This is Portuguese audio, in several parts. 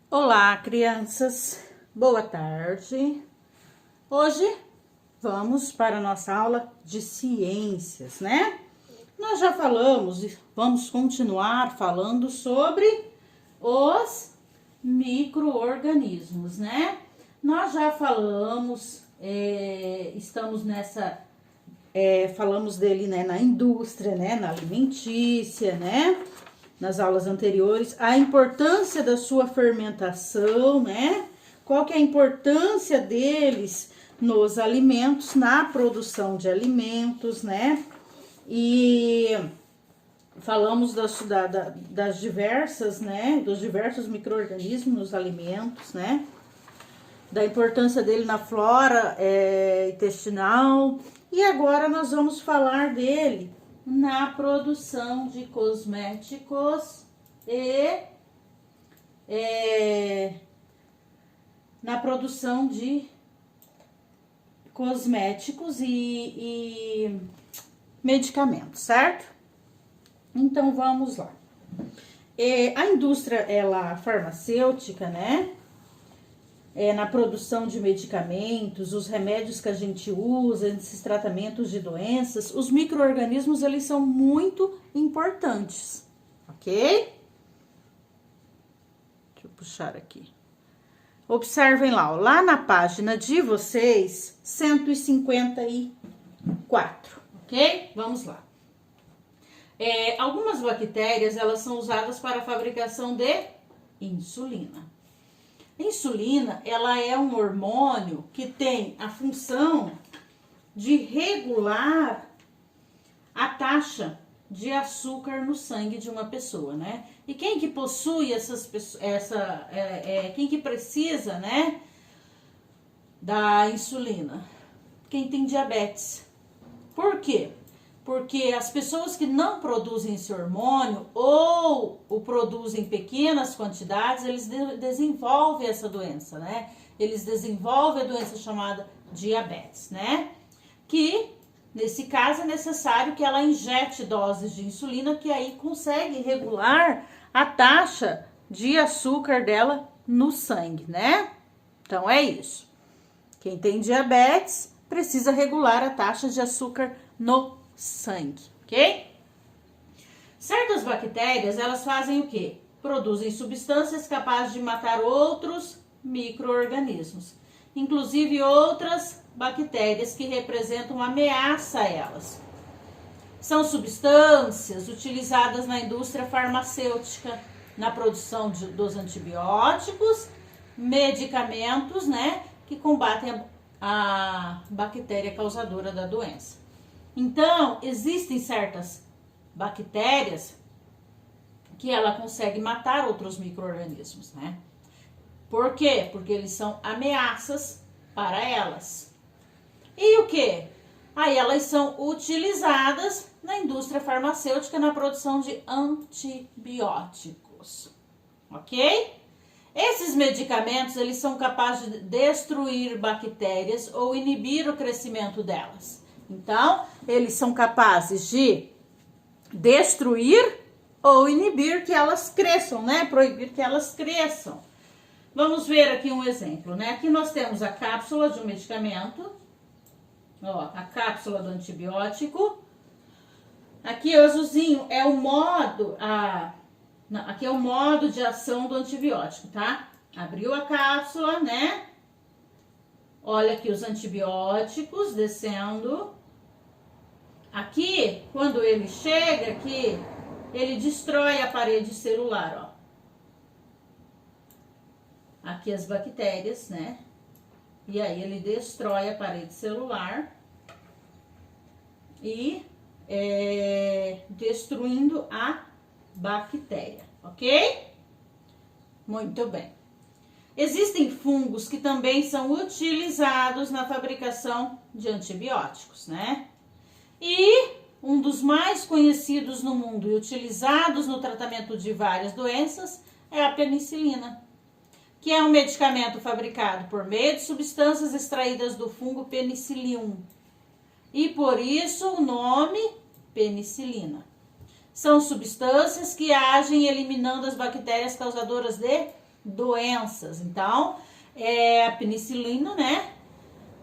Olá, crianças. Boa tarde. Hoje vamos para a nossa aula de ciências, né? Nós já falamos e vamos continuar falando sobre os micro-organismos, né? Nós já falamos, estamos nessa, falamos dele, né, na indústria, né, na alimentícia, né? Nas aulas anteriores, a importância da sua fermentação, né? Qual que é a importância deles nos alimentos, na produção de alimentos, né? E falamos das diversas, né? Dos diversos micro-organismos nos alimentos, né? Da importância dele na flora intestinal. E agora nós vamos falar dele na produção de cosméticos e na produção de cosméticos e medicamentos, certo? Então vamos lá. A indústria farmacêutica, né? Na produção de medicamentos, os remédios que a gente usa, esses tratamentos de doenças, os micro-organismos, eles são muito importantes, ok? Deixa eu puxar aqui. Observem lá, ó, lá na página de vocês, 154, ok? Vamos lá. Algumas bactérias, elas são usadas para a fabricação de insulina. Insulina, ela é um hormônio que tem a função de regular a taxa de açúcar no sangue de uma pessoa, né? E quem que possui quem que precisa, né, da insulina? Quem tem diabetes. Por quê? Porque as pessoas que não produzem esse hormônio ou o produzem em pequenas quantidades, eles desenvolvem essa doença, né? Eles desenvolvem a doença chamada diabetes, né? Que, nesse caso, é necessário que ela injete doses de insulina, que aí consegue regular a taxa de açúcar dela no sangue, né? Então, é isso. Quem tem diabetes precisa regular a taxa de açúcar no sangue, ok? Certas bactérias, elas fazem o quê? Produzem substâncias capazes de matar outros micro-organismos, inclusive outras bactérias que representam ameaça a elas. São substâncias utilizadas na indústria farmacêutica, na produção dos antibióticos, medicamentos, né, que combatem a bactéria causadora da doença. Então, existem certas bactérias que ela consegue matar outros micro-organismos, né? Por quê? Porque eles são ameaças para elas. E o quê? Aí elas são utilizadas na indústria farmacêutica na produção de antibióticos, ok? Esses medicamentos, eles são capazes de destruir bactérias ou inibir o crescimento delas. Então, eles são capazes de destruir ou inibir que elas cresçam, né? Proibir que elas cresçam. Vamos ver aqui um exemplo, né? Aqui nós temos a cápsula de um medicamento, ó, a cápsula do antibiótico. Aqui o azulzinho é o modo, aqui é o modo de ação do antibiótico, tá? Abriu a cápsula, né? Olha aqui os antibióticos descendo. Aqui, quando ele chega aqui, ele destrói a parede celular, ó. Aqui as bactérias, né? E aí ele destrói a parede celular e destruindo a bactéria, ok? Muito bem. Existem fungos que também são utilizados na fabricação de antibióticos, né? E um dos mais conhecidos no mundo e utilizados no tratamento de várias doenças é a penicilina, que é um medicamento fabricado por meio de substâncias extraídas do fungo Penicillium. E por isso o nome penicilina. São substâncias que agem eliminando as bactérias causadoras de doenças. Então, a penicilina, né?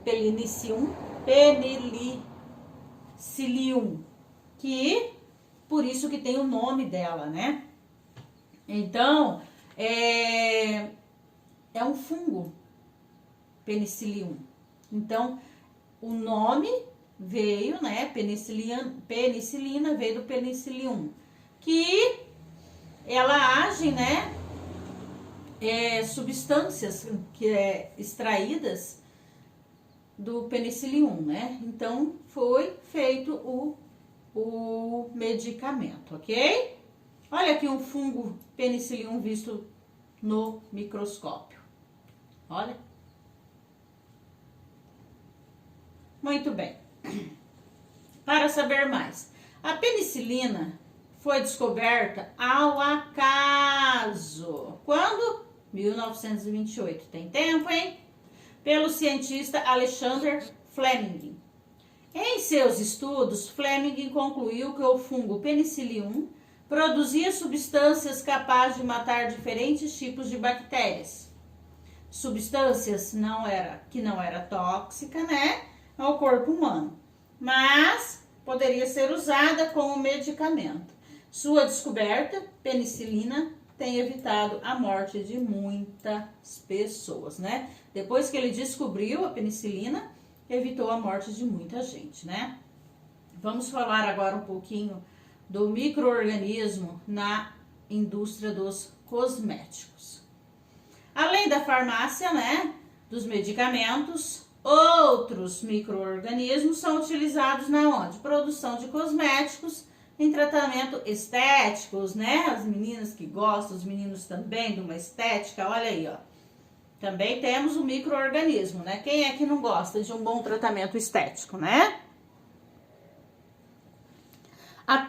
Penicillium, que por isso que tem o nome dela, né? Então, é um fungo, Penicillium. Então, o nome veio, né? Penicilina veio do Penicillium, que ela age, né? Substâncias extraídas do Penicillium, né? Então, foi feito o medicamento, ok? Olha aqui um fungo Penicillium visto no microscópio. Olha. Muito bem. Para saber mais, a penicilina foi descoberta ao acaso. Quando? 1928. Tem tempo, hein? Pelo cientista Alexander Fleming. Em seus estudos, Fleming concluiu que o fungo Penicillium produzia substâncias capazes de matar diferentes tipos de bactérias. Substâncias que não era tóxica, né, ao corpo humano, mas poderia ser usada como medicamento. Sua descoberta, penicilina, tem evitado a morte de muitas pessoas, né? Depois que ele descobriu a penicilina, evitou a morte de muita gente, né? Vamos falar agora um pouquinho do micro-organismo na indústria dos cosméticos. Além da farmácia, né, dos medicamentos, outros micro-organismos são utilizados na onde? Produção de cosméticos, em tratamento estéticos, né? As meninas que gostam, os meninos também de uma estética, olha aí, ó. Também temos o micro-organismo, né? Quem é que não gosta de um bom tratamento estético, né? A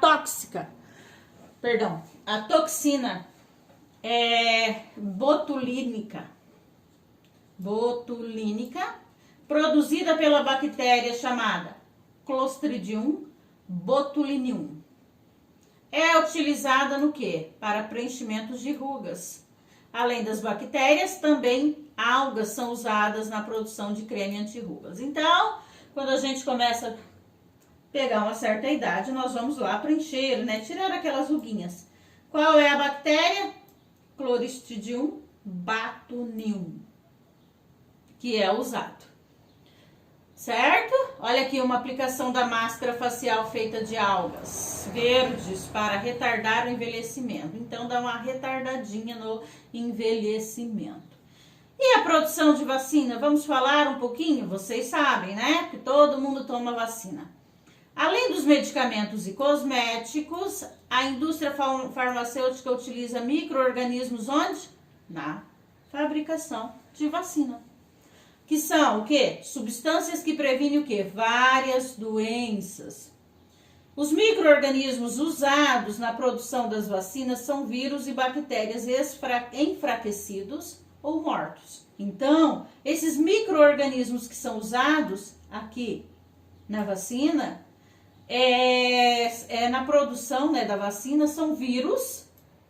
toxina botulínica, produzida pela bactéria chamada Clostridium botulinum. É utilizada no quê? Para preenchimentos de rugas. Além das bactérias, também algas são usadas na produção de creme anti-rugas. Então, quando a gente começa a pegar uma certa idade, nós vamos lá preencher, né? Tirar aquelas ruguinhas. Qual é a bactéria? Clostridium botulinum, que é usado. Certo? Olha aqui uma aplicação da máscara facial feita de algas verdes para retardar o envelhecimento. Então, dá uma retardadinha no envelhecimento. E a produção de vacina? Vamos falar um pouquinho? Vocês sabem, né? Que todo mundo toma vacina. Além dos medicamentos e cosméticos, a indústria farmacêutica utiliza micro-organismos onde? Na fabricação de vacina. Que são o quê? Substâncias que previnem o quê? Várias doenças. Os micro-organismos usados na produção das vacinas são vírus e bactérias enfraquecidos ou mortos. Então, esses micro-organismos que são usados aqui na vacina, na produção, né, da vacina, são vírus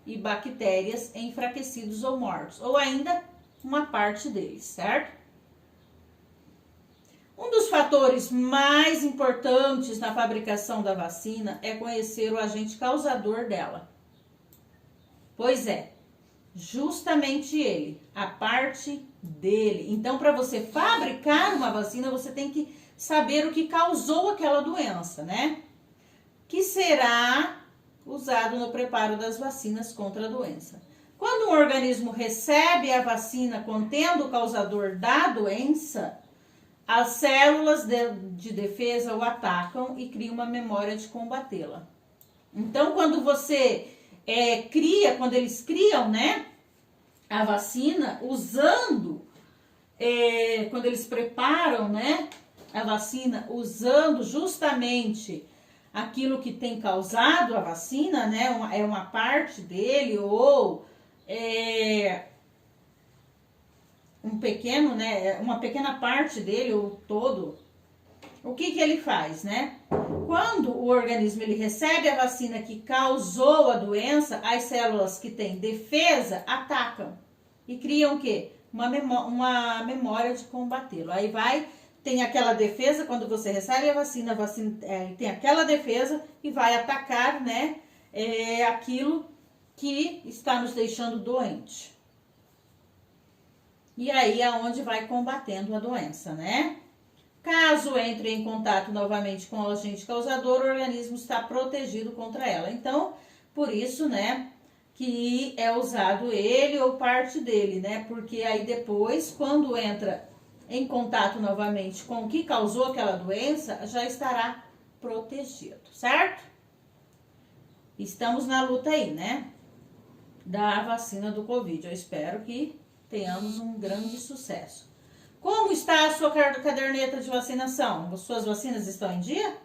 e bactérias enfraquecidos ou mortos, ou ainda uma parte deles, certo? Um dos fatores mais importantes na fabricação da vacina é conhecer o agente causador dela. Pois é, justamente ele, a parte dele. Então, para você fabricar uma vacina, você tem que saber o que causou aquela doença, né? Que será usado no preparo das vacinas contra a doença. Quando um organismo recebe a vacina contendo o causador da doença, as células de defesa o atacam e criam uma memória de combatê-la. Então, quando você quando eles criam, né, a vacina, quando eles preparam, né, a vacina, usando justamente aquilo que tem causado a vacina, né, uma parte dele ou uma pequena parte dele ou todo, o que ele faz, né? Quando o organismo ele recebe a vacina que causou a doença, as células que têm defesa atacam. e criam o quê? Uma memória de combatê-lo. Aí tem aquela defesa, quando você recebe a vacina tem aquela defesa e vai atacar, né, aquilo que está nos deixando doente. E aí é onde vai combatendo a doença, né? Caso entre em contato novamente com o agente causador, o organismo está protegido contra ela. Então, por isso, né, que é usado ele ou parte dele, né? Porque aí depois, quando entra em contato novamente com o que causou aquela doença, já estará protegido, certo? Estamos na luta aí, né? Da vacina do Covid. Eu espero que tenhamos um grande sucesso. Como está a sua caderneta de vacinação? As suas vacinas estão em dia?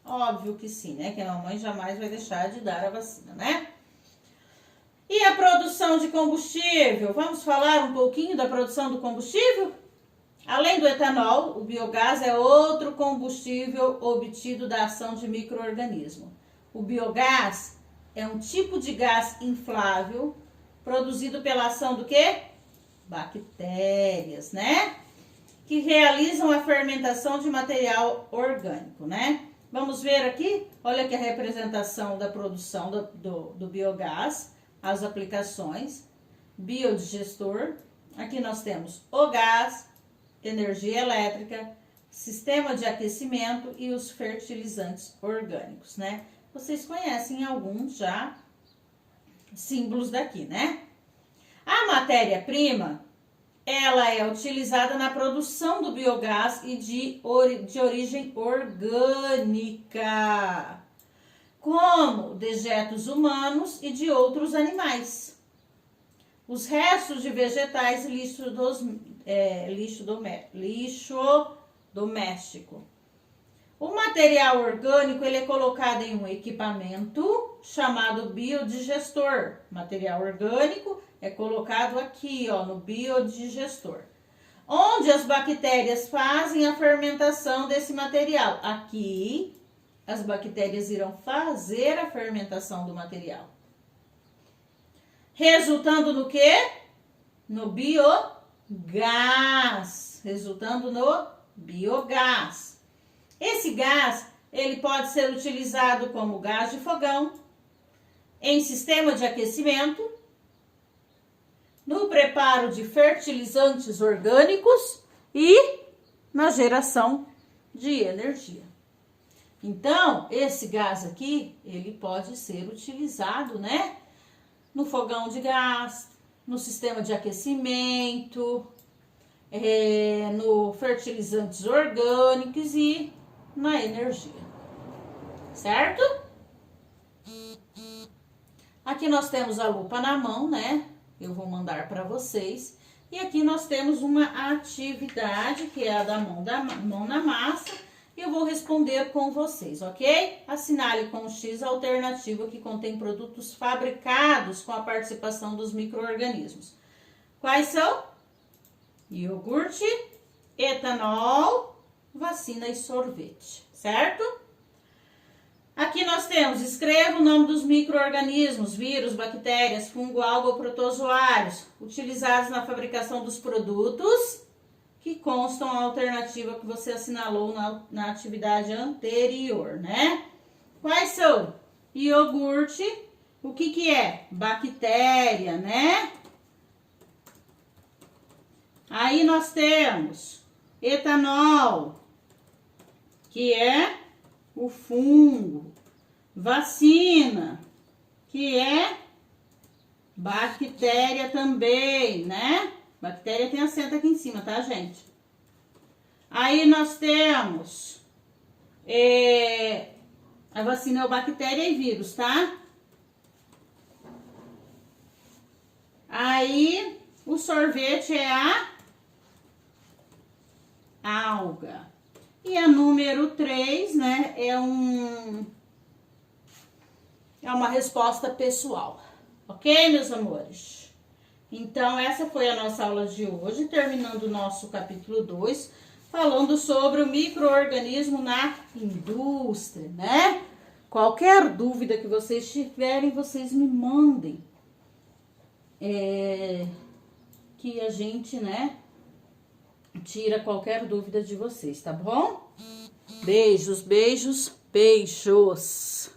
Óbvio que sim, né? Que a mamãe jamais vai deixar de dar a vacina, né? E a produção de combustível? Vamos falar um pouquinho da produção do combustível? Além do etanol, o biogás é outro combustível obtido da ação de micro-organismo. O biogás é um tipo de gás inflável produzido pela ação do quê? Bactérias, né? Que realizam a fermentação de material orgânico, né? Vamos ver aqui, olha aqui a representação da produção do biogás, as aplicações, biodigestor, aqui nós temos o gás, energia elétrica, sistema de aquecimento e os fertilizantes orgânicos, né? Vocês conhecem alguns já símbolos daqui, né? A matéria-prima, ela é utilizada na produção do biogás e de origem orgânica, como dejetos humanos e de outros animais. Os restos de vegetais e lixo doméstico. O material orgânico ele é colocado em um equipamento chamado biodigestor. Material orgânico é colocado aqui, ó, no biodigestor, onde as bactérias fazem a fermentação desse material. Aqui, as bactérias irão fazer a fermentação do material. Resultando no quê? No biogás. Resultando no biogás. Esse gás, ele pode ser utilizado como gás de fogão, em sistema de aquecimento, no preparo de fertilizantes orgânicos e na geração de energia. Então, esse gás aqui, ele pode ser utilizado, né, no fogão de gás, no sistema de aquecimento, no fertilizantes orgânicos e na energia, certo? Aqui nós temos a lupa na mão, né? Eu vou mandar para vocês. E aqui nós temos uma atividade, que é a da mão na massa. E eu vou responder com vocês, ok? Assinale com o X a alternativa que contém produtos fabricados com a participação dos micro-organismos. Quais são? Iogurte, etanol, vacina e sorvete, certo? Aqui nós temos, escreva o nome dos micro-organismos, vírus, bactérias, fungo, alga ou protozoários, utilizados na fabricação dos produtos que constam a alternativa que você assinalou na atividade anterior, né? Quais são? Iogurte, o que é? Bactéria, né? Aí nós temos etanol, que é o fungo. Vacina, que é bactéria também, né? Bactéria tem acento aqui em cima, tá, gente? Aí nós temos a vacina é o bactéria e vírus, tá? Aí o sorvete é a alga. E a número 3, né, é uma resposta pessoal. Ok, meus amores? Então, essa foi a nossa aula de hoje, terminando o nosso capítulo 2, falando sobre o micro-organismo na indústria, né? Qualquer dúvida que vocês tiverem, vocês me mandem que a gente, né, tira qualquer dúvida de vocês, tá bom? Beijos, beijos, beijos!